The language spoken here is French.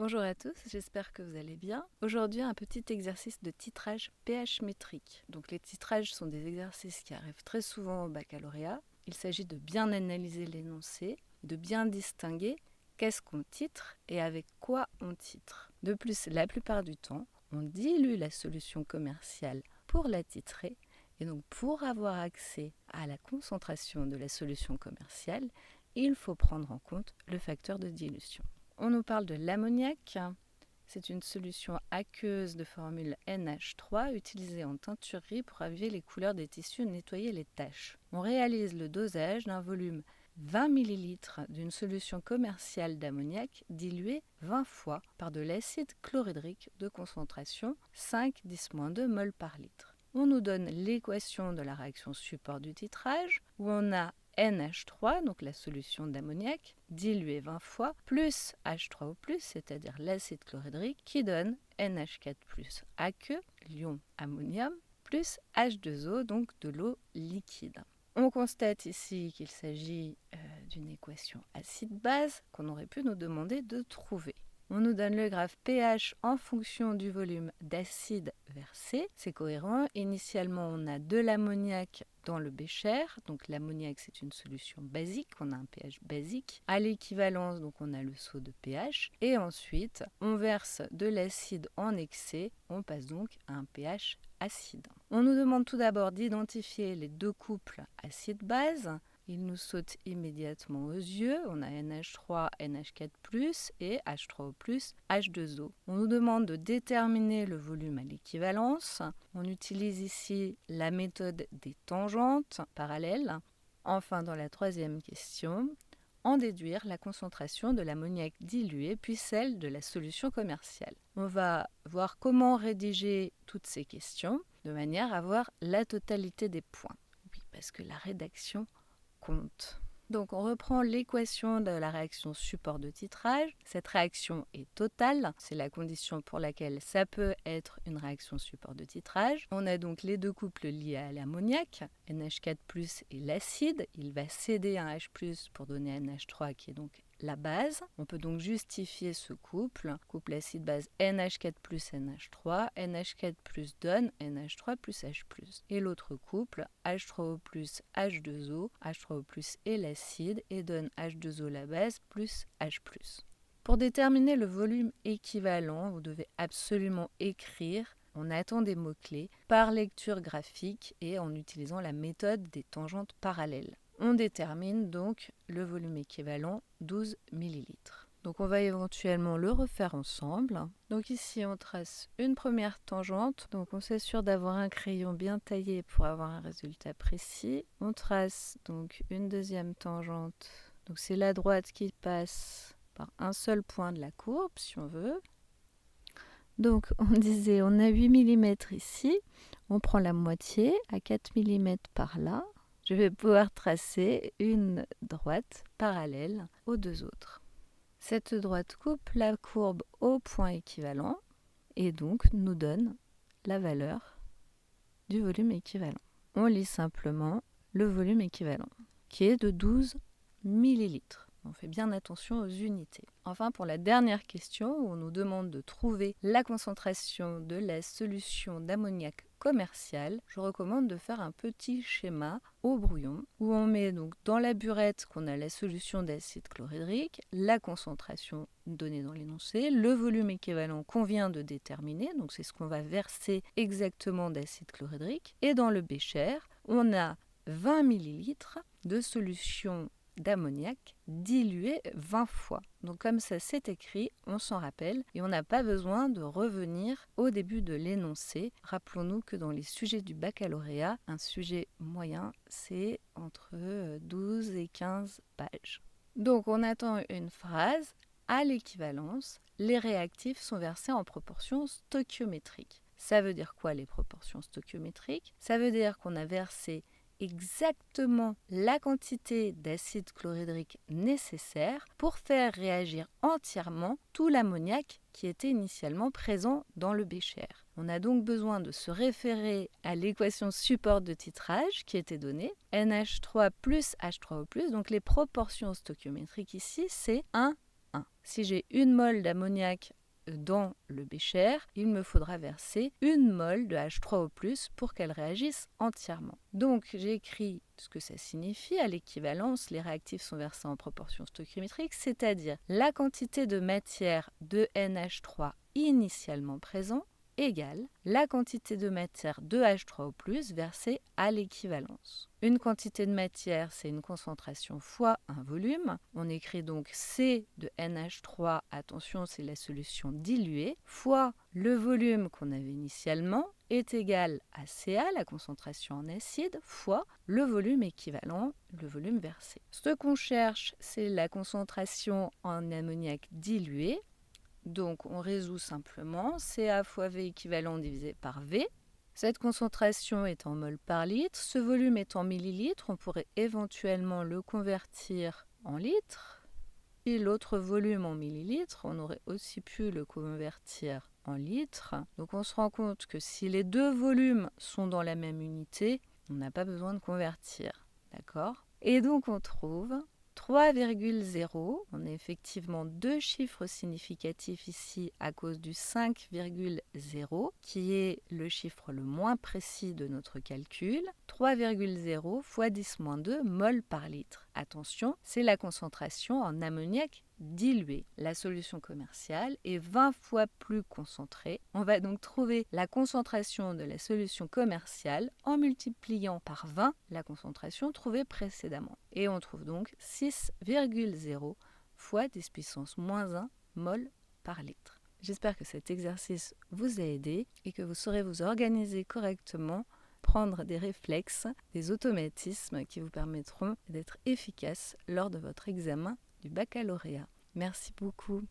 Bonjour à tous, j'espère que vous allez bien. Aujourd'hui, un petit exercice de titrage pH métrique. Donc les titrages sont des exercices qui arrivent très souvent au baccalauréat. Il s'agit de bien analyser l'énoncé, de bien distinguer qu'est-ce qu'on titre et avec quoi on titre. De plus, la plupart du temps, on dilue la solution commerciale pour la titrer. Et donc pour avoir accès à la concentration de la solution commerciale, il faut prendre en compte le facteur de dilution. On nous parle de l'ammoniac. C'est une solution aqueuse de formule NH3 utilisée en teinturerie pour raviver les couleurs des tissus et nettoyer les taches. On réalise le dosage d'un volume 20 ml d'une solution commerciale d'ammoniac diluée 20 fois par de l'acide chlorhydrique de concentration 5,10-2 mol par litre. On nous donne l'équation de la réaction support du titrage où on a NH3, donc la solution d'ammoniac, diluée 20 fois, plus H3O+, c'est-à-dire l'acide chlorhydrique, qui donne NH4+, aqueux, l'ion ammonium, plus H2O, donc de l'eau liquide. On constate ici qu'il s'agit d'une équation acide-base qu'on aurait pu nous demander de trouver. On nous donne le graphe pH en fonction du volume d'acide versé. C'est cohérent. Initialement, on a de l'ammoniac dans le bécher. Donc l'ammoniac, c'est une solution basique. On a un pH basique. À l'équivalence, donc on a le saut de pH. Et ensuite, on verse de l'acide en excès. On passe donc à un pH acide. On nous demande tout d'abord d'identifier les deux couples acide-base. Il nous saute immédiatement aux yeux. On a NH3, NH4+, et H3O+, H2O. On nous demande de déterminer le volume à l'équivalence. On utilise ici la méthode des tangentes parallèles. Enfin, dans la troisième question, en déduire la concentration de l'ammoniac dilué puis celle de la solution commerciale. On va voir comment rédiger toutes ces questions de manière à avoir la totalité des points. Oui, parce que la rédaction compte. Donc on reprend l'équation de la réaction support de titrage. Cette réaction est totale, c'est la condition pour laquelle ça peut être une réaction support de titrage. On a donc les deux couples liés à l'ammoniac, NH4+, et l'acide. Il va céder un H+, pour donner NH3 qui est donc la base. On peut donc justifier ce couple acide-base NH4+, NH3. NH4+ donne NH3 plus H+. Et l'autre couple, H3O+, H2O. H3O+ est l'acide et donne H2O la base plus H+. Pour déterminer le volume équivalent, vous devez absolument écrire, on attend des mots-clés, par lecture graphique et en utilisant la méthode des tangentes parallèles. On détermine donc le volume équivalent 12 ml. Donc on va éventuellement le refaire ensemble. Donc ici on trace une première tangente. Donc on s'assure d'avoir un crayon bien taillé pour avoir un résultat précis. On trace donc une deuxième tangente. Donc c'est la droite qui passe par un seul point de la courbe si on veut. Donc on disait on a 8 mm ici. On prend la moitié à 4 mm par là. Je vais pouvoir tracer une droite parallèle aux deux autres. Cette droite coupe la courbe au point équivalent et donc nous donne la valeur du volume équivalent. On lit simplement le volume équivalent qui est de 12 millilitres. On fait bien attention aux unités. Enfin, pour la dernière question, où on nous demande de trouver la concentration de la solution d'ammoniac commerciale, je recommande de faire un petit schéma au brouillon où on met donc dans la burette qu'on a la solution d'acide chlorhydrique, la concentration donnée dans l'énoncé, le volume équivalent qu'on vient de déterminer, donc c'est ce qu'on va verser exactement d'acide chlorhydrique, et dans le bécher, on a 20 ml de solution d'ammoniac dilué 20 fois. Donc comme ça c'est écrit, on s'en rappelle et on n'a pas besoin de revenir au début de l'énoncé. Rappelons-nous que dans les sujets du baccalauréat, un sujet moyen c'est entre 12 et 15 pages. Donc on attend une phrase à l'équivalence, les réactifs sont versés en proportion stoichiométrique. Ça veut dire quoi les proportions stoichiométriques ? Ça veut dire qu'on a versé exactement la quantité d'acide chlorhydrique nécessaire pour faire réagir entièrement tout l'ammoniac qui était initialement présent dans le bécher. On a donc besoin de se référer à l'équation support de titrage qui était donnée, NH3 plus H3O+, donc les proportions stoichiométriques ici, c'est 1 1. Si j'ai 1 mol d'ammoniac dans le bécher, il me faudra verser 1 mol de H3O+, pour qu'elle réagisse entièrement. Donc j'ai écrit ce que ça signifie. À l'équivalence, les réactifs sont versés en proportion stoichiométrique, c'est-à-dire la quantité de matière de NH3 initialement présent égale la quantité de matière de H3O+, versée à l'équivalence. Une quantité de matière, c'est une concentration fois un volume. On écrit donc C de NH3, attention, c'est la solution diluée, fois le volume qu'on avait initialement, est égal à Ca, la concentration en acide, fois le volume équivalent, le volume versé. Ce qu'on cherche, c'est la concentration en ammoniac dilué. Donc on résout simplement Ca fois V équivalent divisé par V. Cette concentration est en mol par litre, ce volume est en millilitres, on pourrait éventuellement le convertir en litres. Et l'autre volume en millilitres, on aurait aussi pu le convertir en litres. Donc on se rend compte que si les deux volumes sont dans la même unité, on n'a pas besoin de convertir. D'accord ? Et donc on trouve 3,0. On a effectivement deux chiffres significatifs ici à cause du 5,0 qui est le chiffre le moins précis de notre calcul. 3,0 fois 10-2 mol par litre. Attention, c'est la concentration en ammoniac dilué. La solution commerciale est 20 fois plus concentrée. On va donc trouver la concentration de la solution commerciale en multipliant par 20 la concentration trouvée précédemment. Et on trouve donc 6,0 fois 10 puissance moins 1 mol par litre. J'espère que cet exercice vous a aidé et que vous saurez vous organiser correctement, prendre des réflexes, des automatismes qui vous permettront d'être efficace lors de votre examen du baccalauréat. Merci beaucoup.